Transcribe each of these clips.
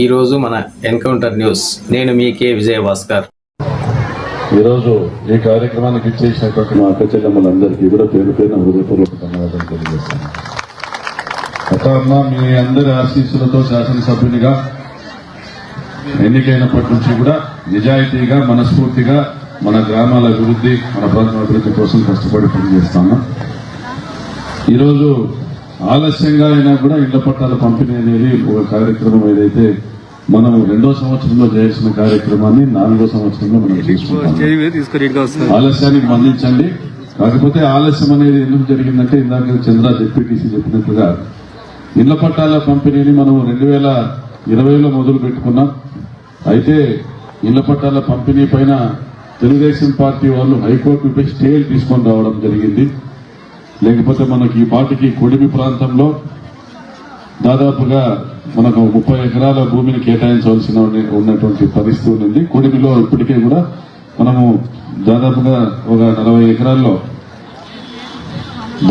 ఈరోజు మన encounter news. నేను మీ కే విజయభాస్కర్. ఈరోజు ఈ కార్యక్రమానికి ఇచ్చేసినటువంటి మా అక్క చెల్లెమ్మలందరికీ కూడా పేరు పేరున హృదయపూర్వక ధన్యవాదాలు తెలియజేస్తాను. అక్క మీ అందరి ఆశీస్సులతో శాసనసభ్యునిగా ఎన్నికైనప్పటి నుంచి కూడా నిజాయితీగా మనస్ఫూర్తిగా మన గ్రామాల అభివృద్ధి మన ప్రాంతం అభివృద్ధి కోసం కష్టపడి పనిచేస్తాము. ఈరోజు ఆలస్యంగా అయినా కూడా ఇళ్ల పట్టాల పంపిణీ అనేది ఒక కార్యక్రమం ఏదైతే మనం 2వ సంవత్సరంలో చేయాల్సిన కార్యక్రమాన్ని 4వ సంవత్సరంలో మనం తీసుకుంటాం. ఆలస్యానికి మన్నించండి. కాకపోతే ఆలస్యం అనేది ఎందుకు జరిగిందంటే ఇందాక చంద్ర జెడ్పీటీసీ చెప్పినట్టుగా ఇళ్ల పట్టాల పంపిణీని మనం 2020లో మొదలు పెట్టుకున్నాం. అయితే ఇళ్ల పట్టాల పంపిణీ పైన తెలుగుదేశం పార్టీ వాళ్ళు హైకోర్టుపై స్టే తీసుకొని రావడం జరిగింది. లేకపోతే మనకి ఈ పార్టీకి కొడిమి ప్రాంతంలో దాదాపుగా మనకు 30 ఎకరాల భూమిని కేటాయించవలసిన ఉన్నటువంటి పరిస్థితి ఉంది. కొడిమిలో ఇప్పటికే కూడా మనము దాదాపుగా ఒక 40 ఎకరాల్లో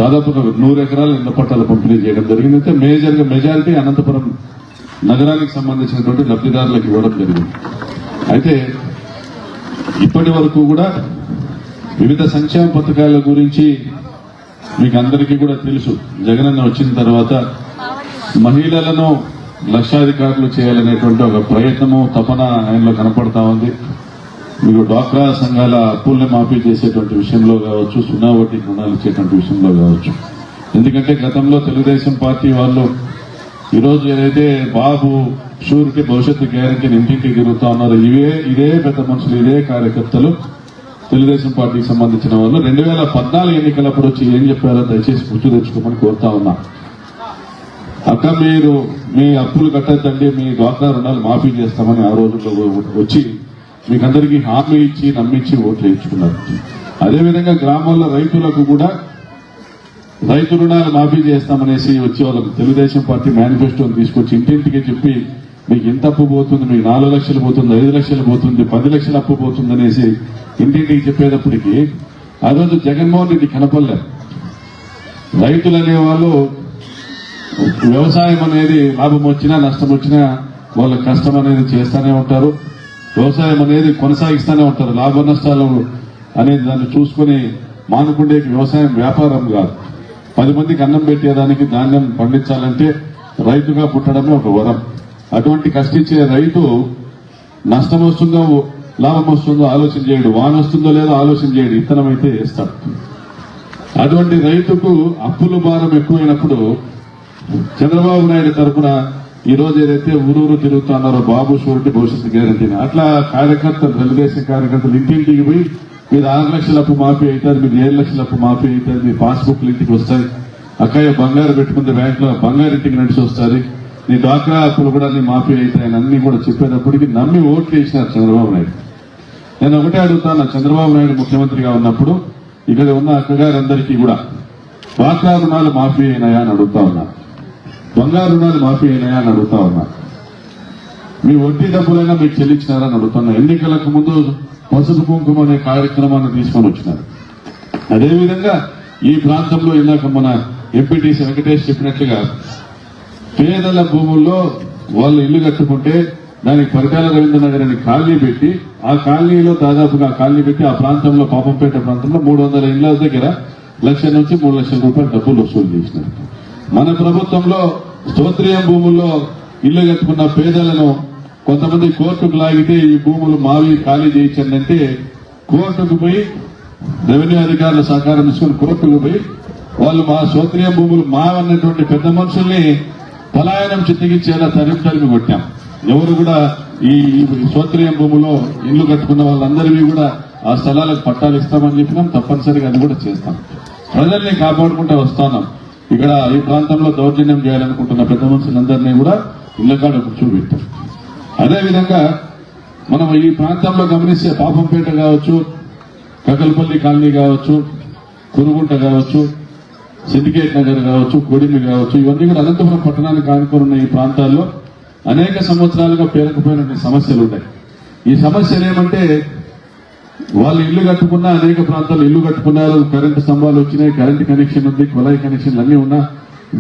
దాదాపుగా 100 ఎకరాల ఇళ్ల పట్టాల పంపిణీ చేయడం జరిగింది. అయితే మెజారిటీ అనంతపురం నగరానికి సంబంధించినటువంటి లబ్ధిదారులకు ఇవ్వడం జరిగింది. అయితే ఇప్పటి వరకు కూడా వివిధ సంక్షేమ పథకాల గురించి మీకు అందరికీ కూడా తెలుసు. జగనన్న వచ్చిన తర్వాత మహిళలను లక్షాధికారులు చేయాలనేటువంటి ఒక ప్రయత్నము తపన ఆయనలో కనపడతా ఉంది. మీకు డ్వాక్రా సంఘాల అప్పుల్ని మాఫీ చేసేటువంటి విషయంలో కావచ్చు, సున్నా వడ్డీ రుణాలు ఇచ్చేటువంటి విషయంలో కావచ్చు. ఎందుకంటే గతంలో తెలుగుదేశం పార్టీ వాళ్ళు ఈరోజు ఏదైతే బాబు షూరిటీ భవిష్యత్తు గ్యారంటీని ఇంటింటికి తిరుగుతా ఉన్నారో ఇదే పెద్ద మనుషులు, ఇదే కార్యకర్తలు తెలుగుదేశం పార్టీకి సంబంధించిన వాళ్ళు 2014 ఎన్నికలప్పుడు వచ్చి ఏం చెప్పారో దయచేసి గుర్తు తెచ్చుకోమని కోరుతా ఉన్నా. అక్క మీరు మీ అప్పులు కట్టద్దండి, మీ డ్వాక్రా రుణాలు మాఫీ చేస్తామని ఆ రోజుల్లో వచ్చి మీకందరికీ హామీ ఇచ్చి నమ్మించి ఓట్లు వేయించుకున్నారు. అదేవిధంగా గ్రామాల్లో రైతులకు కూడా రైతు రుణాలు మాఫీ చేస్తామనేసి వచ్చి వాళ్ళకు తెలుగుదేశం పార్టీ మేనిఫెస్టోని తీసుకొచ్చి ఇంటింటికి చెప్పి మీకు ఎంత అప్పు పోతుంది, మీకు 4 లక్షలు పోతుంది, 5 లక్షలు పోతుంది, 10 లక్షల అప్పు పోతుంది అనేసి ఇంటింటికి చెప్పేటప్పటికీ ఆ రోజు జగన్మోహన్ రెడ్డి కనపడలే. రైతులు అనేవాళ్ళు వ్యవసాయం అనేది లాభం వచ్చినా నష్టం వచ్చినా వాళ్ళ కష్టం అనేది చేస్తూనే ఉంటారు. వ్యవసాయం అనేది కొనసాగిస్తూనే ఉంటారు. లాభ నష్టాలు అనేది దాన్ని చూసుకుని మానుకుండే వ్యవసాయం వ్యాపారం కాదు. 10 మందికి అన్నం పెట్టేదానికి ధాన్యం పండించాలంటే రైతుగా పుట్టడమే ఒక వరం. అటువంటి కష్టించే రైతు నష్టం వస్తుందో లాభం వస్తుందో ఆలోచన చేయడు, వాన వస్తుందో లేదో ఆలోచన చేయడు, ఇత్తనం అయితే వేస్తాడు. అటువంటి రైతుకు అప్పుల భారం ఎక్కువైనప్పుడు చంద్రబాబు నాయుడు తరఫున ఈ రోజు ఏదైతే ఊరూరు తిరుగుతున్నారో బాబు షూరిటీ భవిష్యత్తు గ్యారంటీని, అట్లా కార్యకర్తలు తెలుగుదేశం కార్యకర్తలు ఇంటింటికి పోయి మీరు 6 లక్షల అప్పు మాఫీ అవుతారు, మీరు 7 లక్షల అప్పు మాఫీ అవుతారు, మీ పాస్బుక్లు ఇంటికి వస్తాయి, అక్కయ్య బంగారు పెట్టుకుంటే బ్యాంకులో బంగారు ఇంటికి నడిచి వస్తుంది, నీ డ్వాక్రా అప్పులు కూడా నీ మాఫీ అవుతాయని అన్ని కూడా చెప్పేటప్పటికి నమ్మి ఓట్లు వేసినారు చంద్రబాబు నాయుడు. నేను ఒకటే అడుగుతాను, చంద్రబాబు నాయుడు ముఖ్యమంత్రిగా ఉన్నప్పుడు ఇక్కడ ఉన్న అక్కగారందరికీ కూడా డ్వాక్రా రుణాలు మాఫీ అయినాయా అని అడుగుతా ఉన్నా, బంగారు రుణాలు మాఫీ అయినాయా అని అడుగుతా ఉన్నా, మీ వడ్డీ డబ్బులైనా మీకు చెల్లించినారని అడుగుతున్నా. ఎన్నికలకు ముందు పసుపు కుంకుమ అనే కార్యక్రమాన్ని తీసుకొని వచ్చినారు. అదేవిధంగా ఈ ప్రాంతంలో ఇందాక మన ఎంపీటీసీ వెంకటేష్ చెప్పినట్లుగా పేదల భూముల్లో వాళ్ళు ఇల్లు కట్టుకుంటే దానికి పరిటాల రవీంద్ర నగర్ అని కాలనీ పెట్టి ఆ కాలనీలో దాదాపుగా కాలనీ పెట్టి ఆ ప్రాంతంలో పాపంపేట ప్రాంతంలో 300 ఇళ్ల దగ్గర 1 లక్ష నుంచి 3 లక్షల రూపాయలు డబ్బులు వసూలు చేసినారు. మన ప్రభుత్వంలో స్తోత్రియం భూముల్లో ఇల్లు కట్టుకున్న పేదలను కొంతమంది కోర్టుకు లాగితే ఈ భూములు మావి ఖాళీ చేయించండి అంటే కోర్టుకు పోయి రెవెన్యూ అధికారుల సహకారం తీసుకుని కోర్టుకు పోయి వాళ్ళు మా స్తోత్రియం భూములు మావన్నటువంటి పెద్ద మనుషుల్ని పలాయనం చిత్తగించేలా తరిమి కొట్టాం. ఎవరు కూడా ఈ స్తోత్రియం భూములో ఇల్లు కట్టుకున్న వాళ్ళందరినీ కూడా ఆ స్థలాలకు పట్టాలు ఇస్తామని చెప్పినాం. తప్పనిసరిగా అది కూడా చేస్తాం. ప్రజల్ని కాపాడుకుంటూ వస్తున్నాం. ఇక్కడ ఈ ప్రాంతంలో దౌర్జన్యం చేయాలనుకుంటున్న పెద్ద మనుషులందరినీ కూడా ఇళ్ల కాడ కూర్చోబెట్టాం. అదేవిధంగా మనం ఈ ప్రాంతంలో గమనిస్తే పాపంపేట కావచ్చు, కకల్పల్లి కాలనీ కావచ్చు, కురుగుంట కావచ్చు, సిండికేట్ నగర్ కావచ్చు, కొడిమి కావచ్చు, ఇవన్నీ కూడా అనంతపురం పట్టణానికి ఆనుకొని ఉన్న ఈ ప్రాంతాల్లో అనేక సంవత్సరాలుగా పేరుకుపోయిన సమస్యలు ఉన్నాయి. ఈ సమస్యలు ఏమంటే వాళ్ళు ఇల్లు కట్టుకున్నా అనేక ప్రాంతాల్లో ఇల్లు కట్టుకున్నారు, కరెంటు స్తంభాలు వచ్చినాయి, కరెంటు కనెక్షన్ ఉంది, కుళాయి కనెక్షన్లు అన్నీ ఉన్నా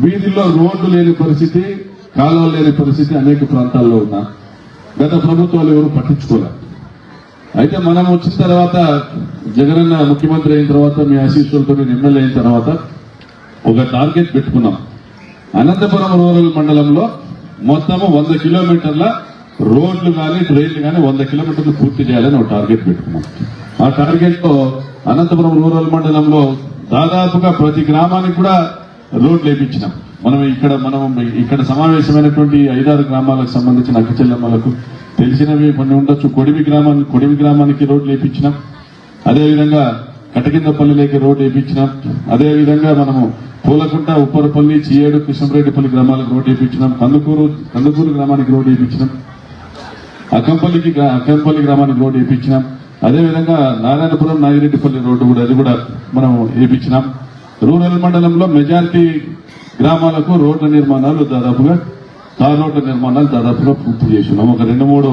వీధిలో రోడ్డు లేని పరిస్థితి, కాలువలు లేని పరిస్థితి అనేక ప్రాంతాల్లో ఉన్నా గత ప్రభుత్వాలు ఎవరు పట్టించుకోలేదు. అయితే మనం వచ్చిన తర్వాత జగనన్న ముఖ్యమంత్రి అయిన తర్వాత మీ ఆశీస్సులతో నేను ఎమ్మెల్యే అయిన తర్వాత ఒక టార్గెట్ పెట్టుకున్నాం. అనంతపురం రూరల్ మండలంలో మొత్తము 100 కిలోమీటర్ల రోడ్లు కానీ డ్రైన్లు కానీ 100 కిలోమీటర్లు పూర్తి చేయాలని ఒక టార్గెట్ పెట్టుకున్నాం. ఆ టార్గెట్ లో అనంతపురం రూరల్ మండలంలో దాదాపుగా ప్రతి గ్రామానికి కూడా రోడ్లు వేయించినాం. మనం ఇక్కడ సమావేశమైనటువంటి 5-6 గ్రామాలకు సంబంధించిన అక్క చెల్లెమ్మలకు తెలిసినవి కొన్ని ఉండొచ్చు. కొడిమి గ్రామానికి రోడ్లు వేయించినాం. అదేవిధంగా కటకిందపల్లిలోకి రోడ్డు వేయించినాం. అదేవిధంగా మనము పూలకుంట, ఉప్పరపల్లి, చియేడు, కృష్ణరెడ్డిపల్లి గ్రామాలకు రోడ్డు వేయించినాం. కందుకూరు గ్రామానికి రోడ్డు వేయించినాం. అక్కంపల్లి గ్రామానికి రోడ్డు వేయించినాం. అదేవిధంగా నారాయణపురం, నాగిరెడ్డిపల్లి రోడ్డు కూడా అది కూడా మనం వేయించినాం. రూరల్ మండలంలో మెజారిటీ గ్రామాలకు రోడ్ల నిర్మాణాలు దాదాపుగా తార్ రోడ్ల నిర్మాణాలు దాదాపుగా పూర్తి చేస్తున్నాం. ఒక 2-3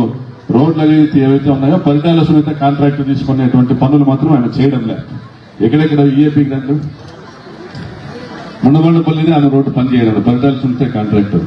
రోడ్లు ఏవైతే ఉన్నాయో పరిటాల సునీత కాంట్రాక్ట్ తీసుకునేటువంటి పనులు మాత్రం ఆయన చేయడం లేదు. ఎక్కడెక్కడ ఈఏపీ గ్రాంట్లు ముండబండపల్లిని ఆమె రోడ్డు పనిచేయడం పరిటాల సునీత కాంట్రాక్టర్.